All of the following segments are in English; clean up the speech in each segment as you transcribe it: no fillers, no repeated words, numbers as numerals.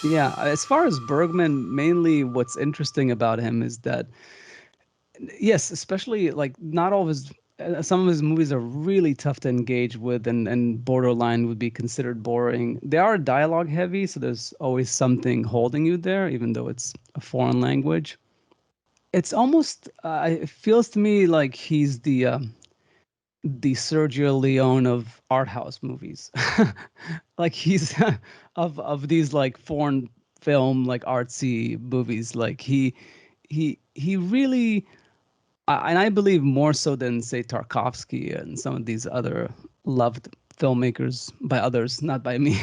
Yeah, as far as Bergman, mainly what's interesting about him is that, yes, especially like not all of his, some of his movies are really tough to engage with and borderline would be considered boring. They are dialogue heavy, so there's always something holding you there, even though it's a foreign language. It's almost, it feels to me like he's the Sergio Leone of art house movies. Like he's of these like foreign film like artsy movies. Like he really and I believe more so than say Tarkovsky and some of these other loved filmmakers by others, not by me.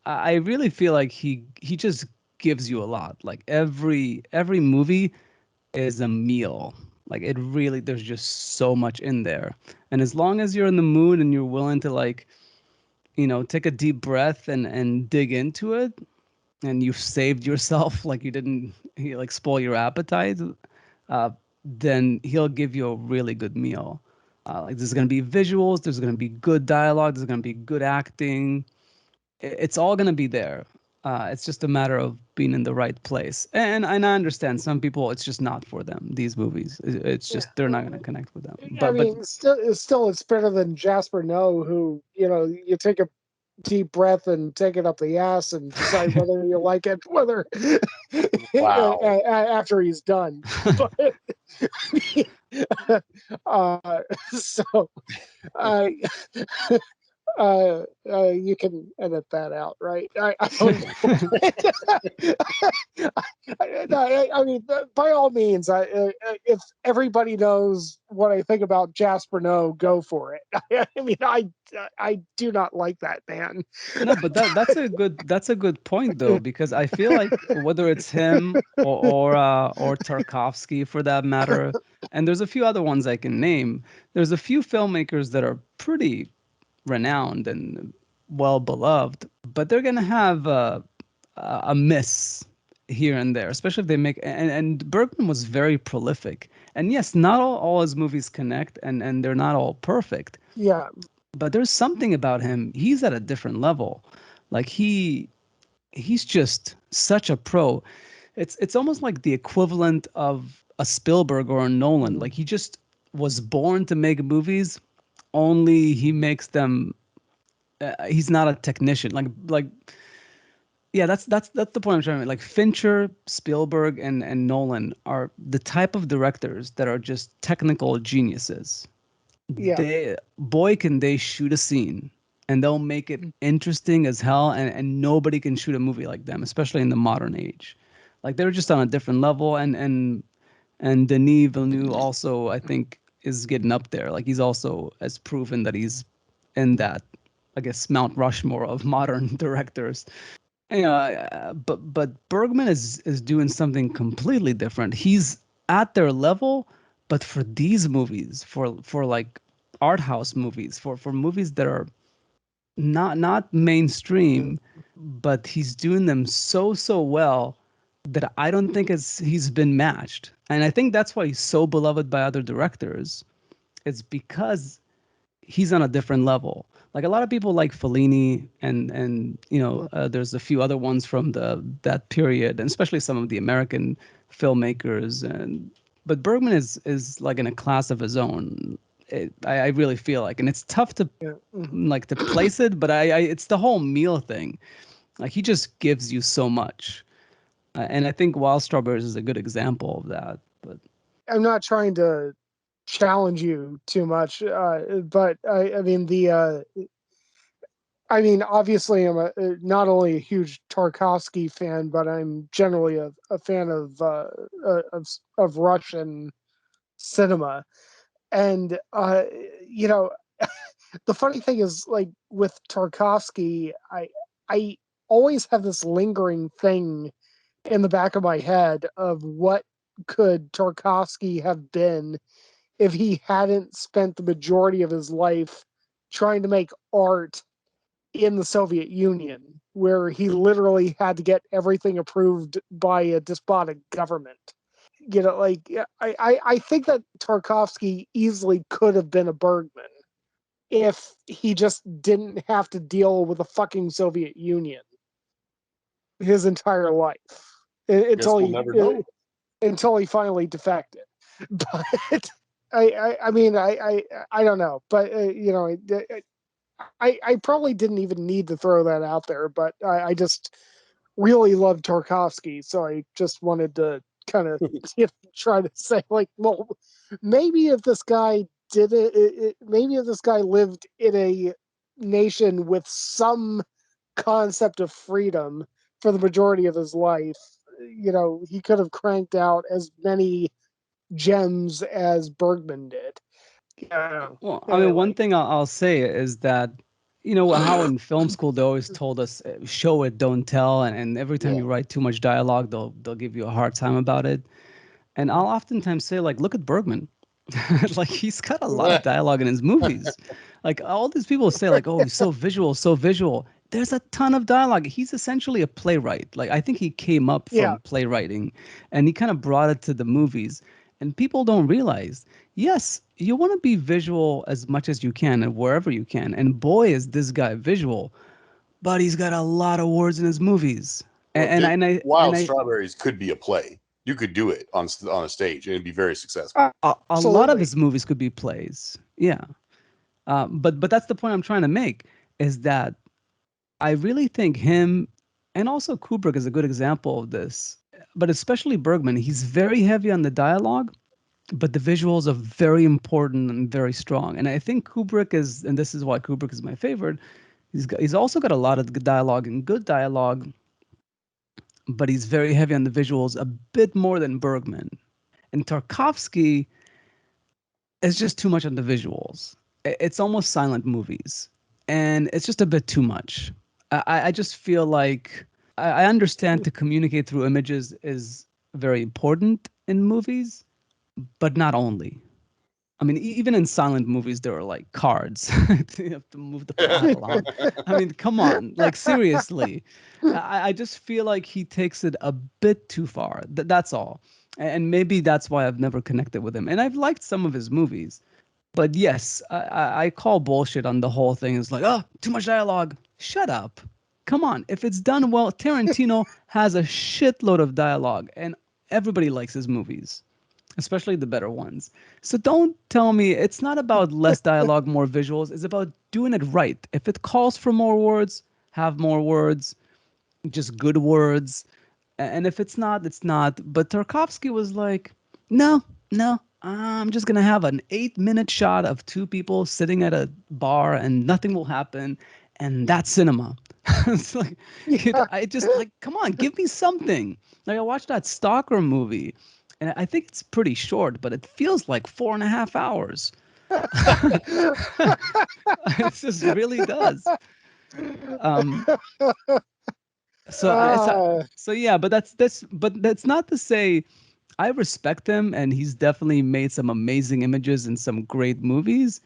I really feel like he just gives you a lot. Like every movie is a meal. Like it really, there's just so much in there. And as long as you're in the mood and you're willing to like, take a deep breath and dig into it, and you've saved yourself, like you didn't like spoil your appetite, uh, then he'll give you a really good meal. Like there's gonna be visuals, there's gonna be good dialogue, there's gonna be good acting, it's all going to be there. It's just a matter of being in the right place. And I understand some people, it's just not for them. These movies, it's Yeah. just they're not going to connect with them. I But mean, still, it's better than Jasper No, who, you take a deep breath and take it up the ass and decide whether you like it, whether Wow. after he's done. But uh, so uh, you can edit that out, right? I don't know. I mean, by all means, if everybody knows what I think about Jasper No, go for it. I mean, I do not like that man. no, but that's a good point though, because I feel like whether it's him or Tarkovsky for that matter, and there's a few other ones I can name. There's a few filmmakers that are pretty renowned and well beloved, but they're gonna have a miss here and there, especially if they make. And Bergman was very prolific. And yes, not all his movies connect, and they're not all perfect. Yeah, But there's something about him. He's at a different level. Like he's just such a pro. It's almost like the equivalent of a Spielberg or a Nolan. Like he just was born to make movies, only he makes them, he's not a technician. Like yeah, that's the point I'm trying to make. Like Fincher, Spielberg, and Nolan are the type of directors that are just technical geniuses. yeah, They boy can they shoot a scene and they'll make it interesting as hell, and nobody can shoot a movie like them, especially in the modern age. Like they're just on a different level, and Denis Villeneuve also, I think, is getting up there. Like he's also has proven that he's in that, I guess, Mount Rushmore of modern directors. But Bergman is doing something completely different. He's at their level, but for these movies, for like art house movies, for movies that are not mainstream, but he's doing them so well that I don't think he's been matched. And I think that's why he's so beloved by other directors. It's because he's on a different level. Like a lot of people like Fellini, and there's a few other ones from the that period, and especially some of the American filmmakers. And but Bergman is like in a class of his own. I really feel like, and it's tough to yeah. Mhm. like to place it, but I it's the whole meal thing. Like he just gives you so much, and I think Wild Strawberries is a good example of that. But I'm not trying to challenge you too much, but I mean I mean, obviously, I'm not only a huge Tarkovsky fan, but I'm generally a fan of Russian cinema. And you know, the funny thing is, like with Tarkovsky, I always have this lingering thing in the back of my head of what could Tarkovsky have been if he hadn't spent the majority of his life trying to make art in the Soviet Union, where he literally had to get everything approved by a despotic government. Like I think that Tarkovsky easily could have been a Bergman if he just didn't have to deal with the fucking Soviet Union. his entire life Guess we'll never know. until he finally defected. But I mean, I don't know, but I probably didn't even need to throw that out there, but I just really love Tarkovsky, so I just wanted to kind of try to say, like, well, maybe if this guy maybe if this guy lived in a nation with some concept of freedom for the majority of his life, he could have cranked out as many gems as Bergman did. Yeah. Well, I mean, one Anyway. thing I'll say is that, how in film school they always told us, show it, don't tell, and every time Yeah. you write too much dialogue, they'll give you a hard time about it. And I'll oftentimes say, like, look at Bergman. Like, he's got a lot of dialogue in his movies. Like, all these people say, like, oh, he's so visual, so visual. There's a ton of dialogue. He's essentially a playwright. Like, I think he came up Yeah. from playwriting and he kind of brought it to the movies. And people don't realize, yes, you want to be visual as much as you can and wherever you can. And boy, is this guy visual, but he's got a lot of words in his movies. Well, And Wild I Strawberries could be a play. You could do it on a stage and it'd be very successful. a lot of Absolutely. his movies could be plays. Yeah. But that's the point I'm trying to make, is that I really think him, and also Kubrick is a good example of this, but especially Bergman, he's very heavy on the dialogue, but the visuals are very important and very strong. And I think Kubrick is, and this is why Kubrick is my favorite, he's also got a lot of good dialogue and good dialogue, but he's very heavy on the visuals, a bit more than Bergman. And Tarkovsky is just too much on the visuals. It's almost silent movies, and it's just a bit too much. I just feel like I understand to communicate through images is very important in movies, but not only. I mean, even in silent movies, there are like cards. You have to move the plot along. I mean, come on, like seriously. I just feel like he takes it a bit too far. That's all. And maybe that's why I've never connected with him. And I've liked some of his movies. But yes, I call bullshit on the whole thing. It's like, oh, too much dialogue. Shut up. Come on. If it's done well, Tarantino has a shitload of dialogue, and everybody likes his movies, especially the better ones. So don't tell me it's not about less dialogue, more visuals. It's about doing it right. If it calls for more words, have more words, just good words. And if it's not, it's not. But Tarkovsky was like, no, no, I'm just gonna have an 8-minute shot of two people sitting at a bar and nothing will happen, and that's cinema. It's like, Yeah. I just like, come on, give me something. Like, I watched that Stalker movie, and I think it's pretty short, but it feels like 4.5 hours. It just really does. Um, so I so, Ah, so yeah, but that's not to say I respect him, and he's definitely made some amazing images and some great movies.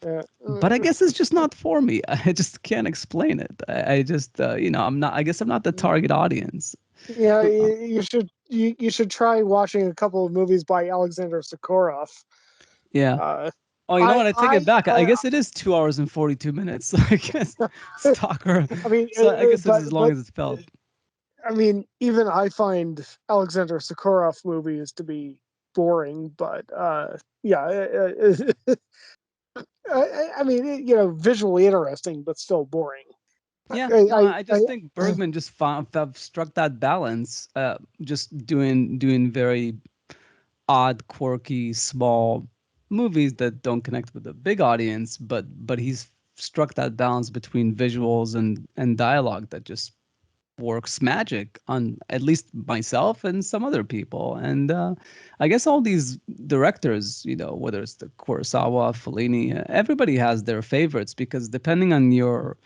yeah. But I guess it's just not for me. I just can't explain it. I just, I'm not. I guess I'm not the target audience. Yeah, you should try watching a couple of movies by Alexander Sokurov. Yeah. Uh, Oh, you know I what? I take it I back. I I guess it is 2 hours and 42 minutes. I guess Stalker. I mean, So I guess it's as long but as it's felt. I mean, even I find Alexander Sokurov movies to be boring. But yeah, I mean, visually interesting, but still boring. Yeah, no, I, I I, just think Bergman just found struck that balance, just doing very odd, quirky, small movies that don't connect with a big audience, but he's struck that balance between visuals and dialogue that just works magic on at least myself and some other people. And I guess all these directors, whether it's the Kurosawa, Fellini, everybody has their favorites because depending on your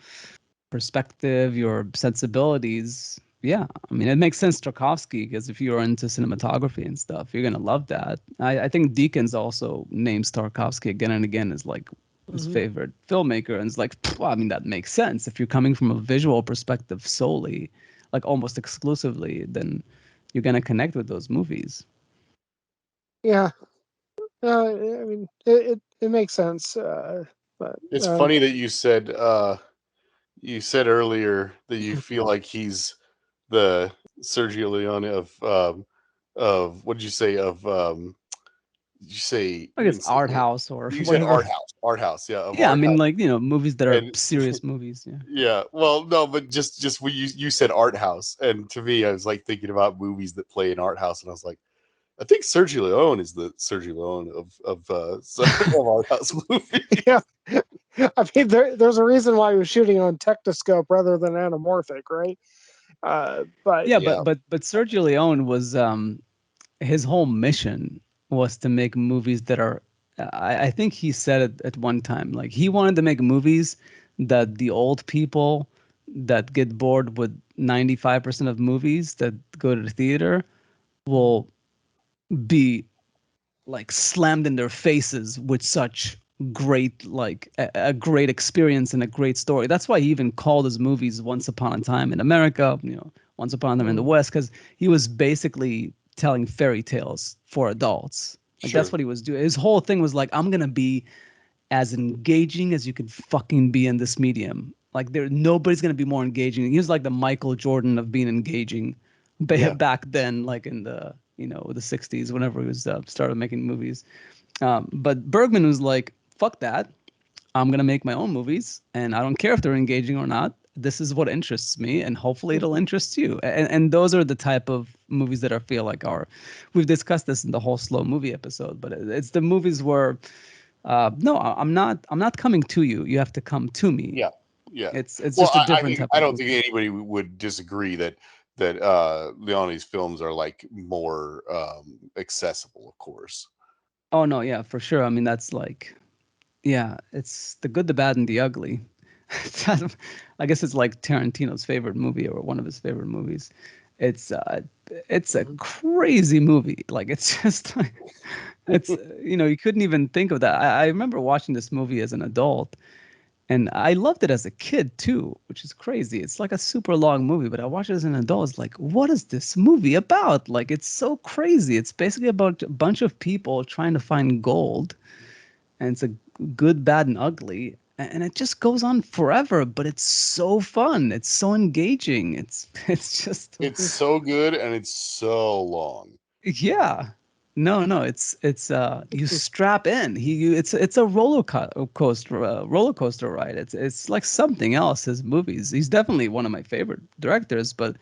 perspective, your sensibilities. Yeah, I mean, it makes sense Tarkovsky because if you're into cinematography and stuff, you're gonna love that. I think Deakins also names Tarkovsky again and again as like his Mhm. favorite filmmaker, and it's like, I mean, that makes sense if you're coming from a visual perspective solely, like almost exclusively, then you're gonna connect with those movies. Yeah, I mean, it makes sense. But It's funny that you said earlier that you feel like he's the Sergio Leone of what did you say of did you say I you guess didn't say art house or you said whatever. art house, yeah, of Yeah, I art mean, house. like, movies that are And serious movies. Yeah. yeah, well, no, but just when you said art house, and to me, I was like thinking about movies that play in art house, and I was like, I think Sergio Leone is the Sergio Leone of art house movies. Yeah. I mean, there's a reason why he was shooting on Technoscope rather than anamorphic, right? But Yeah, Yeah, but Sergio Leone was his whole mission was to make movies that are I think he said it at one time, like he wanted to make movies that the old people that get bored with 95% of movies that go to the theater will be like slammed in their faces with such great like a great experience and a great story. That's why he even called his movies Once Upon a Time in America, Once Upon a Time in the West, because he was basically telling fairy tales for adults. Like that's sure, what he was doing. His whole thing was like, I'm gonna be as engaging as you can fucking be in this medium. Like nobody's gonna be more engaging. He was like the Michael Jordan of being engaging yeah, back then, like in the the 60s, whenever he was started making movies. But Bergman was like, fuck that. I'm gonna make my own movies, and I don't care if they're engaging or not. This is what interests me, and hopefully it'll interest you. And those are the type of movies that I feel like are. We've discussed this in the whole slow movie episode, but it's the movies where, no, I'm not. I'm not coming to you. You have to come to me. yeah, yeah. It's Well, just a different type I of don't think movie. anybody would disagree that Leone's films are like more accessible, of course. Oh no, yeah, for sure. I mean, that's like, yeah, it's the good, the bad, and the ugly. I guess it's like Tarantino's favorite movie or one of his favorite movies. It's uh, it's a crazy movie. Like it's just like it's you couldn't even think of that. I remember watching this movie as an adult, and I loved it as a kid too, which is crazy. It's like a super long movie, but I watched it as an adult. It's like, what is this movie about? Like it's so crazy. It's basically about a bunch of people trying to find gold, and it's a good, bad, and ugly, and it just goes on forever. But it's so fun. It's so engaging. It's just It's so good and it's so long. yeah. No, it's you strap in. It's a roller coaster ride. It's like something else. His movies. He's definitely one of my favorite directors, but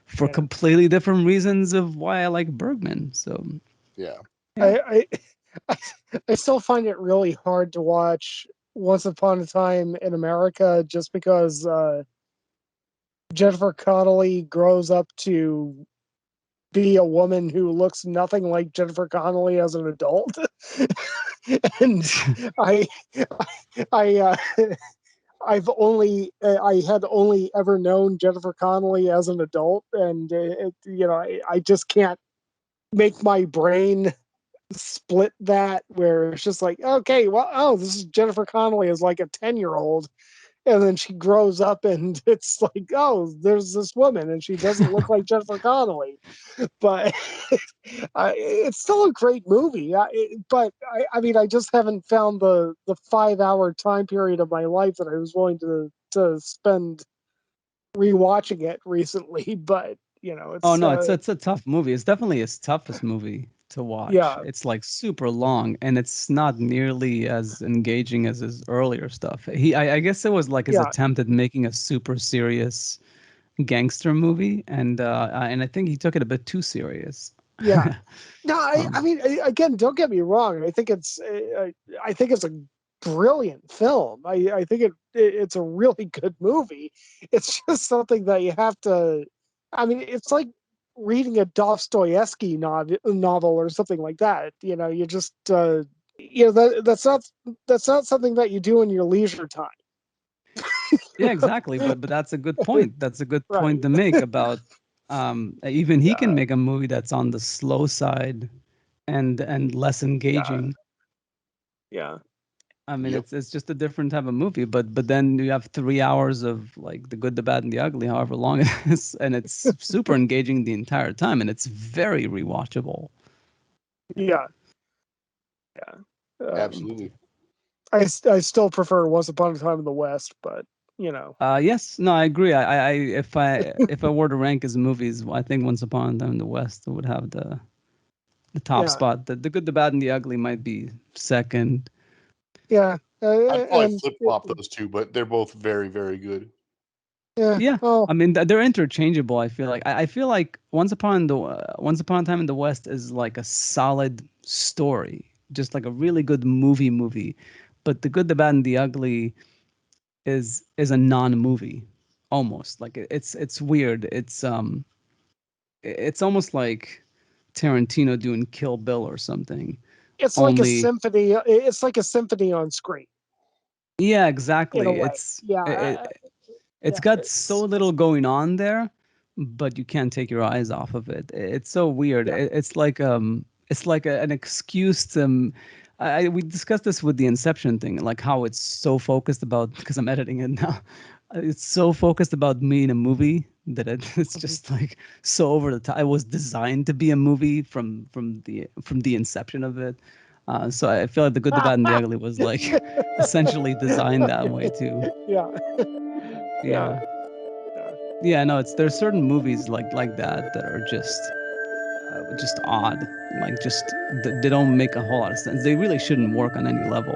for yeah, completely different reasons of why I like Bergman. So Yeah. yeah. I, I I still find it really hard to watch Once Upon a Time in America just because Jennifer Connelly grows up to be a woman who looks nothing like Jennifer Connelly as an adult, and I I I had only ever known Jennifer Connelly as an adult, and I just can't make my brain split that where it's just like, okay, well, oh, this is Jennifer Connelly as like a 10-year-old, and then she grows up and it's like, oh, there's this woman and she doesn't look like Jennifer Connelly, but it's still a great movie. I mean, I just haven't found the 5-hour time period of my life that I was willing to spend rewatching it recently. But Oh it's no, it's a tough movie. It's definitely his toughest movie to watch. yeah, It's like super long, and it's not nearly as engaging as his earlier stuff. I guess it was like his yeah, attempt at making a super serious gangster movie, and I think he took it a bit too serious. yeah. No, I um, mean, again, don't get me wrong. I think it's a brilliant film. I think it's a really good movie. It's just something that you have to. I mean, it's like reading a Dostoevsky novel or something like that. You just that's not something that you do in your leisure time. yeah, exactly. But that's a good point. That's a good point Right. to make about even he can Yeah. make a movie that's on the slow side and less Yeah. engaging. Yeah. I mean, Yep. it's just a different type of movie, but then you have 3 hours of like the good, the bad, and the ugly, however long it is, and it's super engaging the entire time, and it's very rewatchable. Yeah. Yeah. Um, Absolutely. I still prefer Once Upon a Time in the West, but you know. Yes, no, I agree. If I were to rank his movies, I think Once Upon a Time in the West would have the top Yeah, spot. The Good, the Bad, and the Ugly might be second. yeah, I'd probably and flip flop those two, but they're both very, very good. yeah. Yeah, Oh, I mean they're interchangeable. I feel like I feel like Once Upon a Time in the West is like a solid story, just like a really good movie. But The Good, the Bad, and the Ugly is a non-movie almost. Like it's weird. It's almost like Tarantino doing Kill Bill or something. it's like a Only symphony. It's like a symphony on screen yeah, in a exactly. way. Yeah, It's yeah. got so It's little going on there, but you can't take your eyes off of it. It's so weird. yeah. It's like an excuse to. We discussed this with the Inception thing, like how it's so focused about because I'm editing it now. It's so focused about me in a movie that it's Mhm. just like so over the top. It was designed to be a movie from the inception of it. So I feel like The Good, the Bad, and the Ugly was like essentially designed that way too. Yeah, yeah, Yeah. yeah. Yeah, no, it's there's certain movies like that are just odd. Like just they don't make a whole lot of sense. They really shouldn't work on any level,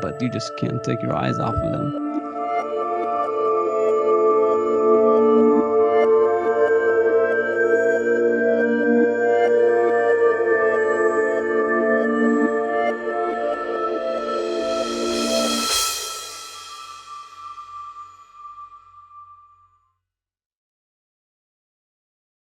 but you just can't take your eyes off of them.